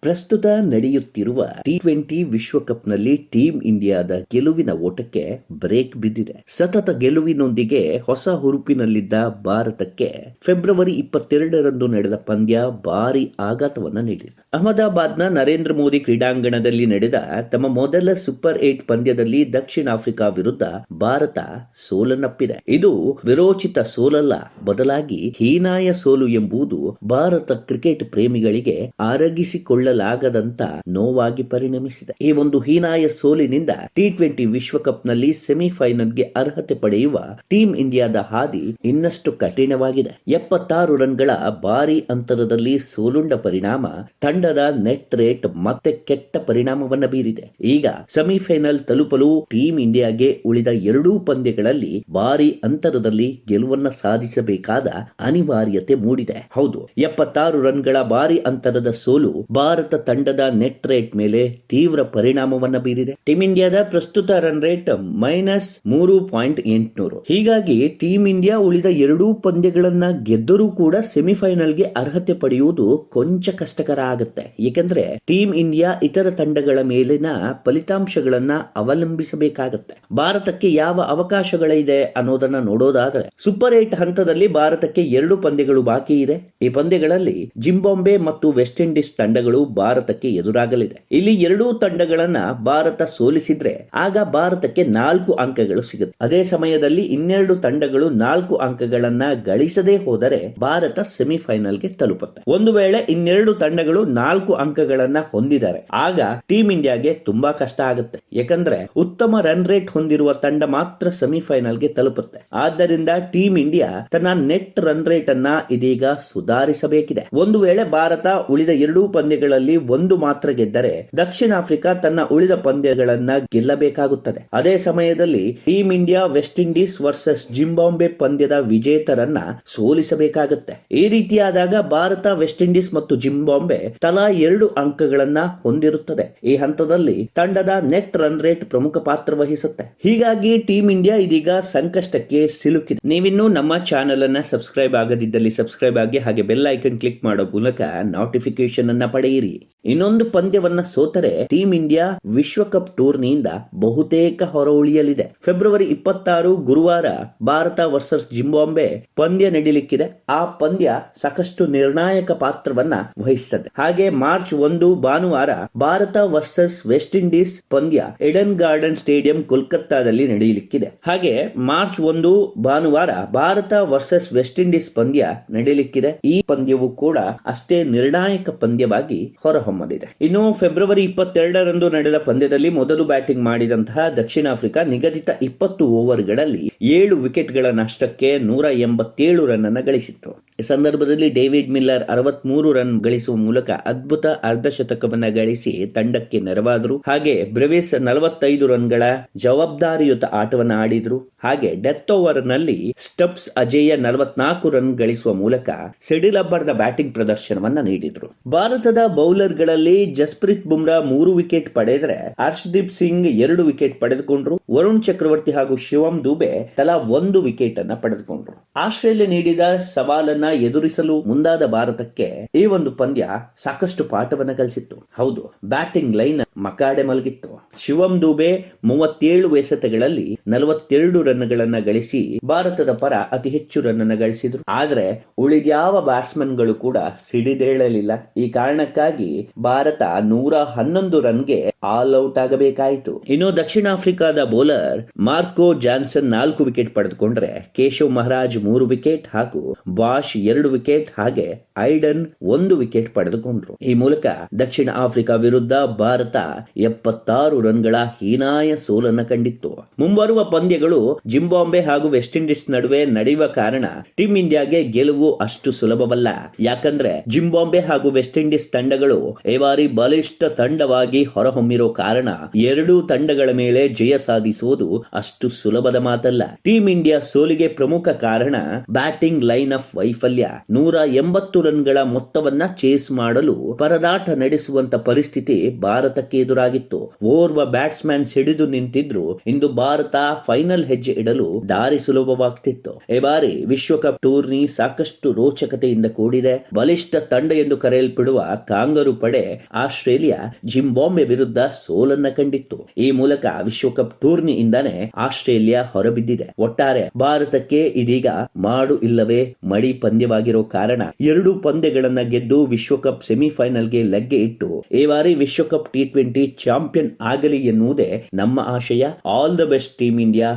ಪ್ರಸ್ತುತ ನಡೆಯುತ್ತಿರುವ T20 ವಿಶ್ವಕಪ್ನಲ್ಲಿ ಟೀಂ ಇಂಡಿಯಾದ ಗೆಲುವಿನ ಓಟಕ್ಕೆ ಬ್ರೇಕ್ ಬಿದ್ದಿದೆ. ಸತತ ಗೆಲುವಿನೊಂದಿಗೆ ಹೊಸ ಹುರುಪಿನಲ್ಲಿದ್ದ ಭಾರತಕ್ಕೆ ಫೆಬ್ರವರಿ 22ರಂದು ನಡೆದ ಪಂದ್ಯ ಭಾರಿ ಆಘಾತವನ್ನ ನೀಡಿದೆ. ಅಹಮದಾಬಾದ್ನ ನರೇಂದ್ರ ಮೋದಿ ಕ್ರೀಡಾಂಗಣದಲ್ಲಿ ನಡೆದ ತಮ್ಮ ಮೊದಲ ಸೂಪರ್ 8 ಪಂದ್ಯದಲ್ಲಿ ದಕ್ಷಿಣ ಆಫ್ರಿಕಾ ವಿರುದ್ಧ ಭಾರತ ಸೋಲನ್ನಪ್ಪಿದೆ. ಇದು ವಿರೋಚಿತ ಸೋಲಲ್ಲ, ಬದಲಾಗಿ ಹೀನಾಯ ಸೋಲು ಎಂಬುದು ಭಾರತ ಕ್ರಿಕೆಟ್ ಪ್ರೇಮಿಗಳಿಗೆ ಆರಗಿಸಿಕೊಳ್ಳಲಾಗದಂತ ನೋವಾಗಿ ಪರಿಣಮಿಸಿದೆ. ಈ ಒಂದು ಹೀನಾಯ ಸೋಲಿನಿಂದ T20 ವಿಶ್ವಕಪ್ನಲ್ಲಿ ಸೆಮಿಫೈನಲ್ಗೆ ಅರ್ಹತೆ ಪಡೆಯುವ ಟೀಂ ಇಂಡಿಯಾದ ಹಾದಿ ಇನ್ನಷ್ಟು ಕಠಿಣವಾಗಿದೆ. 76 ರನ್ಗಳ ಭಾರಿ ಅಂತರದಲ್ಲಿ ಸೋಲುಂಡ ಪರಿಣಾಮ ತಂಡದ ನೆಟ್ ರೇಟ್ ಮತ್ತೆ ಕೆಟ್ಟ ಪರಿಣಾಮವನ್ನ ಬೀರಿದೆ. ಈಗ ಸೆಮಿಫೈನಲ್ ತಲುಪಲು ಟೀಂ ಇಂಡಿಯಾಗೆ ಉಳಿದ 2 ಪಂದ್ಯಗಳಲ್ಲಿ ಭಾರಿ ಅಂತರದಲ್ಲಿ ಗೆಲುವನ್ನ ಸಾಧಿಸಬೇಕಾದ ಅನಿವಾರ್ಯತೆ ಮೂಡಿದೆ. ಹೌದು, 76 ರನ್ಗಳ ಭಾರಿ ಅಂತರದ ಸೋಲು ಭಾರತ ತಂಡದ ನೆಟ್ ರೇಟ್ ಮೇಲೆ ತೀವ್ರ ಪರಿಣಾಮವನ್ನ ಬೀರಿದೆ. ಟೀಂ ಇಂಡಿಯಾದ ಪ್ರಸ್ತುತ ರನ್ ರೇಟ್ -3.800. ಹೀಗಾಗಿ ಟೀಂ ಇಂಡಿಯಾ ಉಳಿದ 2 ಪಂದ್ಯಗಳನ್ನ ಗೆದ್ದರೂ ಕೂಡ ಸೆಮಿಫೈನಲ್ಗೆ ಅರ್ಹತೆ ಪಡೆಯುವುದು ಕೊಂಚ ಕಷ್ಟಕರ ಆಗುತ್ತೆ. ಏಕೆಂದ್ರೆ ಟೀಂ ಇಂಡಿಯಾ ಇತರ ತಂಡಗಳ ಮೇಲಿನ ಫಲಿತಾಂಶಗಳನ್ನ ಅವಲಂಬಿಸಬೇಕಾಗತ್ತೆ. ಭಾರತಕ್ಕೆ ಯಾವ ಅವಕಾಶಗಳಿದೆ ಅನ್ನೋದನ್ನ ನೋಡೋದಾದ್ರೆ, ಸೂಪರ್ 8 ಹಂತದಲ್ಲಿ ಭಾರತಕ್ಕೆ 2 ಪಂದ್ಯಗಳು ಬಾಕಿ ಇದೆ. ಈ ಪಂದ್ಯಗಳಲ್ಲಿ ಜಿಂಬಾಬ್ವೆ ಮತ್ತು ವೆಸ್ಟ್ ಇಂಡೀಸ್ ತಂಡಗಳು ಭಾರತಕ್ಕೆ ಎದುರಾಗಲಿದೆ. ಇಲ್ಲಿ 2 ತಂಡಗಳನ್ನ ಭಾರತ ಸೋಲಿಸಿದ್ರೆ ಆಗ ಭಾರತಕ್ಕೆ 4 ಅಂಕಗಳು ಸಿಗುತ್ತೆ. ಅದೇ ಸಮಯದಲ್ಲಿ ಇನ್ನೆರಡು ತಂಡಗಳು 4 ಅಂಕಗಳನ್ನ ಗಳಿಸದೇ ಹೋದರೆ ಭಾರತ ಸೆಮಿಫೈನಲ್ಗೆ ತಲುಪುತ್ತೆ. ಒಂದು ವೇಳೆ ಇನ್ನೆರಡು ತಂಡಗಳು 4 ಅಂಕಗಳನ್ನ ಹೊಂದಿದರೆ ಆಗ ಟೀಂ ಇಂಡಿಯಾಗೆ ತುಂಬಾ ಕಷ್ಟ ಆಗುತ್ತೆ. ಯಾಕಂದ್ರೆ ಉತ್ತಮ ರನ್ ರೇಟ್ ಹೊಂದಿರುವ ತಂಡ ಮಾತ್ರ ಸೆಮಿಫೈನಲ್ಗೆ ತಲುಪುತ್ತೆ. ಆದ್ದರಿಂದ ಟೀಂ ಇಂಡಿಯಾ ತನ್ನ ನೆಟ್ ರನ್ ರೇಟ್ ಅನ್ನ ಇದೀಗ ಸುಧಾರಿಸಬೇಕಿದೆ. ಒಂದು ವೇಳೆ ಭಾರತ ಉಳಿದ 2 ಪಂದ್ಯಗಳಲ್ಲಿ 1 ಮಾತ್ರ ಗೆದ್ದರೆ ದಕ್ಷಿಣ ಆಫ್ರಿಕಾ ತನ್ನ ಉಳಿದ ಪಂದ್ಯಗಳನ್ನ ಗೆಲ್ಲಬೇಕಾಗುತ್ತದೆ. ಅದೇ ಸಮಯದಲ್ಲಿ team India West Indies versus Zimbabwe ಪಂದ್ಯದ ವಿಜೇತರನ್ನ ಸೋಲಿಸಬೇಕಾಗುತ್ತೆ. ಈ ರೀತಿಯಾದಾಗ ಭಾರತ, ವೆಸ್ಟ್ ಇಂಡೀಸ್ ಮತ್ತು ಜಿಂಬಾಬ್ವೆ ತಲಾ 2 ಅಂಕಗಳನ್ನ ಹೊಂದಿರುತ್ತದೆ. ಈ ಹಂತದಲ್ಲಿ ತಂಡದ ನೆಟ್ ರನ್ ರೇಟ್ ಪ್ರಮುಖ ಪಾತ್ರ ವಹಿಸುತ್ತೆ. ಹೀಗಾಗಿ ಟೀಂ ಇಂಡಿಯಾ ಇದೀಗ ಸಂಕಷ್ಟಕ್ಕೆ ಸಿಲುಕಿದೆ. ನೀವಿನ್ನೂ ನಮ್ಮ ಚಾನೆಲ್ ಅನ್ನ ಸಬ್ಸ್ಕ್ರೈಬ್ ಆಗದಿದ್ದಲ್ಲಿ ಸಬ್ಸ್ಕ್ರೈಬ್ ಆಗಿ, ಹಾಗೆ ಬೆಲ್ ಐಕನ್ ಕ್ಲಿಕ್ ಮಾಡೋ ಮೂಲಕ ನೋಟಿಫಿಕೇಶನ್ ಅನ್ನ ಪಡೆಯಿರಿ. ಇನ್ನೊಂದು ಪಂದ್ಯವನ್ನ ಸೋತರೆ ಟೀಂ ಇಂಡಿಯಾ ವಿಶ್ವಕಪ್ ಟೂರ್ನಿಯಿಂದ ಬಹುತೇಕ ಹೊರ ಉಳಿಯಲಿದೆ. ಫೆಬ್ರವರಿ 26 ಗುರುವಾರ ಭಾರತ ವರ್ಸಸ್ ಜಿಂಬಾಬ್ವೆ ಪಂದ್ಯ ನಡೆಯಲಿಕ್ಕಿದೆ. ಆ ಪಂದ್ಯ ಸಾಕಷ್ಟು ನಿರ್ಣಾಯಕ ಪಾತ್ರವನ್ನ ವಹಿಸುತ್ತದೆ. ಹಾಗೆ ಮಾರ್ಚ್ 1 ಭಾನುವಾರ ಭಾರತ ವರ್ಸಸ್ ವೆಸ್ಟ್ ಇಂಡೀಸ್ ಪಂದ್ಯ ಎಡನ್ ಗಾರ್ಡನ್ ಸ್ಟೇಡಿಯಂ ಕೋಲ್ಕತ್ತಾದಲ್ಲಿ ನಡೆಯಲಿಕ್ಕಿದೆ. ಹಾಗೆ ಮಾರ್ಚ್ 1 ಭಾನುವಾರ ಭಾರತ ವರ್ಸಸ್ ವೆಸ್ಟ್ ಇಂಡೀಸ್ ಪಂದ್ಯ ನಡೆಯಲಿಕ್ಕಿದೆ. ಈ ಪಂದ್ಯವು ಕೂಡ ಅಷ್ಟೇ ನಿರ್ಣಾಯಕ ಪಂದ್ಯವಾಗಿ ಹೊರಹೊಮ್ಮಲಿದೆ. ಇನ್ನು ಫೆಬ್ರವರಿ 22ರಂದು ನಡೆದ ಪಂದ್ಯದಲ್ಲಿ ಮೊದಲು ಬ್ಯಾಟಿಂಗ್ ಮಾಡಿದಂತಹ ದಕ್ಷಿಣ ಆಫ್ರಿಕಾ ನಿಗದಿತ 20 ಓವರ್ಗಳಲ್ಲಿ 7 ವಿಕೆಟ್ಗಳ ನಷ್ಟಕ್ಕೆ 187 ರನ್ ಅನ್ನು ಗಳಿಸಿತ್ತು. ಈ ಸಂದರ್ಭದಲ್ಲಿ ಡೇವಿಡ್ ಮಿಲ್ಲರ್ 63 ರನ್ ಗಳಿಸುವ ಮೂಲಕ ಅದ್ಭುತ ಅರ್ಧಶತಕವನ್ನ ಗಳಿಸಿ ತಂಡಕ್ಕೆ ನೆರವಾದರು. ಹಾಗೆ ಬ್ರೆವಿಸ್ 45 ರನ್ಗಳ ಜವಾಬ್ದಾರಿಯುತ ಆಟವನ್ನು ಆಡಿದ್ರು. ಹಾಗೆ ಡೆತ್ ಓವರ್ ನಲ್ಲಿ ಸ್ಟಬ್ಸ್ ಅಜೇಯ 44 ರನ್ ಗಳಿಸುವ ಮೂಲಕ ಸಿಡಿಲಬ್ಬರದ ಬ್ಯಾಟಿಂಗ್ ಪ್ರದರ್ಶನವನ್ನ ನೀಡಿದ್ರು. ಭಾರತದ ಬೌಲರ್ ಗಳಲ್ಲಿ ಜಸ್ಪ್ರೀತ್ ಬುಮ್ರಾ 3 ವಿಕೆಟ್ ಪಡೆದರೆ ಹರ್ಷದೀಪ್ ಸಿಂಗ್ 2 ವಿಕೆಟ್ ಪಡೆದುಕೊಂಡ್ರು. ವರುಣ್ ಚಕ್ರವರ್ತಿ ಹಾಗೂ ಶಿವಂ ದುಬೆ ತಲಾ 1 ವಿಕೆಟ್ ಅನ್ನ ಪಡೆದುಕೊಂಡ್ರು. ಆಸ್ಟ್ರೇಲಿಯಾ ನೀಡಿದ ಸವಾಲನ್ನ ಎದುರಿಸಲು ಮುಂದಾದ ಭಾರತಕ್ಕೆ ಈ ಒಂದು ಪಂದ್ಯ ಸಾಕಷ್ಟು ಪಾಠವನ್ನ ಕಲಿಸಿತ್ತು. ಹೌದು, ಬ್ಯಾಟಿಂಗ್ ಲೈನ್ ಮಕಾಡೆ ಮಲಗಿತ್ತು. ಶಿವಂ ದುಬೆ 37 ಎಸೆತಗಳಲ್ಲಿ 42 ರನ್ಗಳನ್ನ ಗಳಿಸಿ ಭಾರತದ ಪರ ಅತಿ ಹೆಚ್ಚು ರನ್ ಅನ್ನ ಗಳಿಸಿದ್ರು. ಆದ್ರೆ ಉಳಿದ್ಯಾವ ಬ್ಯಾಟ್ಸ್ಮನ್ ಗಳು ಕೂಡ ಸಿಡಿದೇಳಲಿಲ್ಲ. ಈ ಕಾರಣಕ್ಕಾಗಿ ಭಾರತ 111 ರನ್ಗೆ ಆಲ್ ಔಟ್ ಆಗಬೇಕಾಯಿತು. ಇನ್ನು ದಕ್ಷಿಣ ಆಫ್ರಿಕಾದ ಬೌಲರ್ ಮಾರ್ಕೋ ಜಾನ್ಸನ್ 4 ವಿಕೆಟ್ ಪಡೆದುಕೊಂಡ್ರೆ ಕೇಶವ್ ಮಹಾರಾಜ್ 3 ವಿಕೆಟ್ ಹಾಗೂ ಬಾಷ್ 2 ವಿಕೆಟ್ ಹಾಗೆ ಐಡನ್ 1 ವಿಕೆಟ್ ಪಡೆದುಕೊಂಡ್ರು. ಈ ಮೂಲಕ ದಕ್ಷಿಣ ಆಫ್ರಿಕಾ ವಿರುದ್ಧ ಭಾರತ 76 ರನ್ಗಳ ಹೀನಾಯ ಸೋಲನ್ನ ಕಂಡಿತ್ತು. ಮುಂಬರುವ ಪಂದ್ಯಗಳು ಜಿಂಬಾಬ್ವೆ ಹಾಗೂ ವೆಸ್ಟ್ ಇಂಡೀಸ್ ನಡುವೆ ನಡೆಯುವ ಕಾರಣ ಟೀಂ ಇಂಡಿಯಾಗೆ ಗೆಲುವು ಅಷ್ಟು ಸುಲಭವಲ್ಲ. ಯಾಕಂದ್ರೆ ಜಿಂಬಾಬ್ವೆ ಹಾಗೂ ವೆಸ್ಟ್ ಇಂಡೀಸ್ ತಂಡಗಳು ಈ ಬಾರಿ ಬಲಿಷ್ಠ ತಂಡವಾಗಿ ಹೊರಹೊಮ್ಮಿ ಹೊಮ್ಮಿರೋ ಕಾರಣ ಎರಡೂ ತಂಡಗಳ ಮೇಲೆ ಜಯ ಸಾಧಿಸುವುದು ಅಷ್ಟು ಸುಲಭದ ಮಾತಲ್ಲ. ಟೀಂ ಇಂಡಿಯಾ ಸೋಲಿಗೆ ಪ್ರಮುಖ ಕಾರಣ ಬ್ಯಾಟಿಂಗ್ ಲೈನ್ ಅಪ್ ವೈಫಲ್ಯ. 180 ರನ್ಗಳ ಮೊತ್ತವನ್ನ ಚೇಸ್ ಮಾಡಲು ಪರದಾಟ ನಡೆಸುವಂತ ಪರಿಸ್ಥಿತಿ ಭಾರತಕ್ಕೆ ಎದುರಾಗಿತ್ತು. ಓರ್ವ ಬ್ಯಾಟ್ಸ್ಮನ್ ಸಿಡಿದು ನಿಂತಿದ್ರು ಇಂದು ಭಾರತ ಫೈನಲ್ ಹೆಜ್ಜೆ ಇಡಲು ದಾರಿ ಸುಲಭವಾಗ್ತಿತ್ತು. ಈ ಬಾರಿ ವಿಶ್ವಕಪ್ ಟೂರ್ನಿ ಸಾಕಷ್ಟು ರೋಚಕತೆಯಿಂದ ಕೂಡಿದೆ. ಬಲಿಷ್ಠ ತಂಡ ಎಂದು ಕರೆಯಲ್ಪಡುವ ಕಾಂಗರು ಪಡೆ ಆಸ್ಟ್ರೇಲಿಯಾ ಜಿಂಬಾಬ್ವೆ ವಿರುದ್ಧ ಸೋಲನ್ನ ಕಂಡಿತ್ತು. ಈ ಮೂಲಕ ವಿಶ್ವಕಪ್ ಟೂರ್ನಿಯಿಂದಾನೇ ಆಸ್ಟ್ರೇಲಿಯಾ ಹೊರಬಿದ್ದಿದೆ. ಒಟ್ಟಾರೆ ಭಾರತಕ್ಕೆ ಇದೀಗ ಮಾಡು ಇಲ್ಲವೇ ಮಡಿ ಪಂದ್ಯವಾಗಿರೋ ಕಾರಣ 2 ಪಂದ್ಯಗಳನ್ನ ಗೆದ್ದು ವಿಶ್ವಕಪ್ ಸೆಮಿಫೈನಲ್ಗೆ ಲಗ್ಗೆ ಇಟ್ಟು ಈ ಬಾರಿ ವಿಶ್ವಕಪ್ T20 ಚಾಂಪಿಯನ್ ಆಗಲಿ ಎನ್ನುವುದೇ ನಮ್ಮ ಆಶಯ. All the best team India.